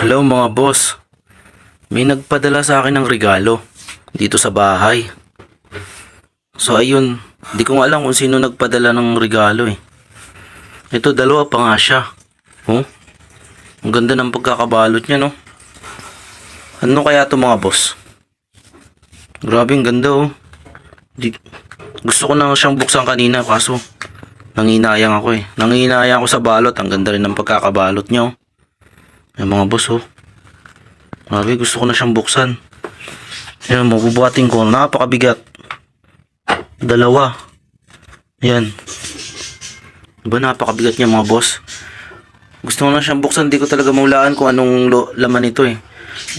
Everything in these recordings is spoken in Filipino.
Hello mga boss, may nagpadala sa akin ng regalo dito sa bahay. So ayun, di ko nga alam kung sino nagpadala ng regalo eh. Ito, dalawa pa nga siya. Oh, ang ganda ng pagkakabalot niya, no? Ano kaya to mga boss? Grabe, ang ganda oh. Gusto ko na siyang buksan kanina kaso nanginayang ako eh. Nanginayang ako sa balot, ang ganda rin ng pagkakabalot niya oh. Yung mga boss oh. Grabe, gusto ko na siyang buksan. Ayan, mabubuhatin ko. Napakabigat. Dalawa. Ayan. Diba napakabigat niya mga boss? Gusto ko na siyang buksan. Di ko talaga maulaan kung anong laman nito eh.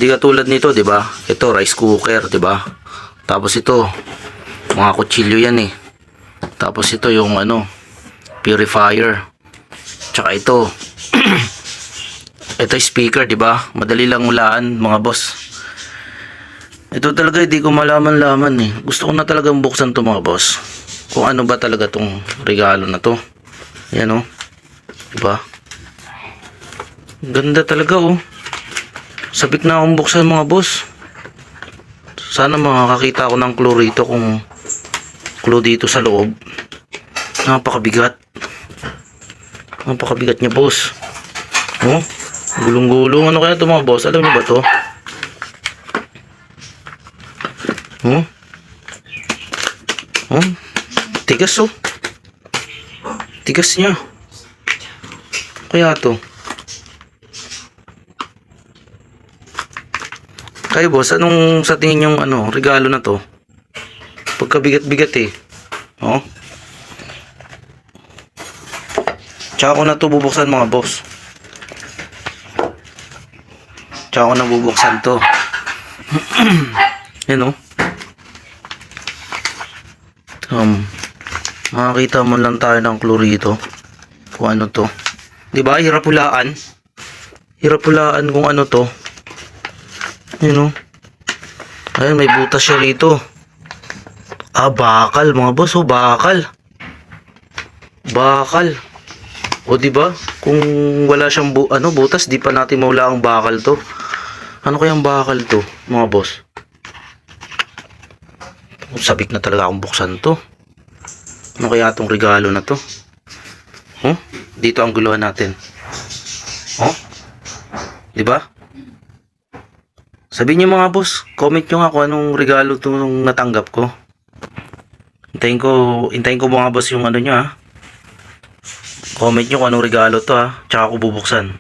Di katulad nito, diba? Ito, rice cooker, diba? Tapos ito, mga kutsilyo yan eh. Tapos ito yung purifier. Tsaka ito. Ito speaker, 'di ba? Madali lang hulaan, mga boss. Ito talaga hindi ko malaman-laman eh. Gusto ko na talagang buksan 'to, mga boss. Kung ano ba talaga 'tong regalo na 'to. Ayan oh. 'Di ba? Ganda talaga oh. Sabik na akong buksan, mga boss. Sana makakakita ako ng clue rito, kung clue dito sa loob. Napakabigat. Napakabigat niya, boss. Oh. Gulong-gulong. Ano kaya ito, mga boss? Alam niyo ba to? Oh? Oh? Tigas oh. Tigas niya. Kaya to. Kayo boss, anong sa tingin yung regalo na to? Pagkabigat-bigat eh. Oh? Tsaka ko na to bubuksan, mga boss. Tsaka ko na bubuksan to. Yan o. Makakita mo lang tayo ng clue rito kung ano to. Diba? Hirap hulaan. Hirap hulaan kung ano to. Yan o. Ayun, may butas siya rito. Ah, bakal, mga boss. Oh, bakal. Bakal. O diba? Kung wala siyang butas, di pa natin maula ang bakal to. Ano kayang bakal to, mga boss? Sabik na talaga akong buksan to. Ano kaya tong regalo na to? Oh, dito ang guluhan natin. Oh, diba? Sabihin niyo, mga boss, comment nyo nga kung anong regalo itong natanggap ko. Hintayin ko mga boss yung nyo ha. Comment nyo kung anong regalo to ha. Tsaka ko bubuksan.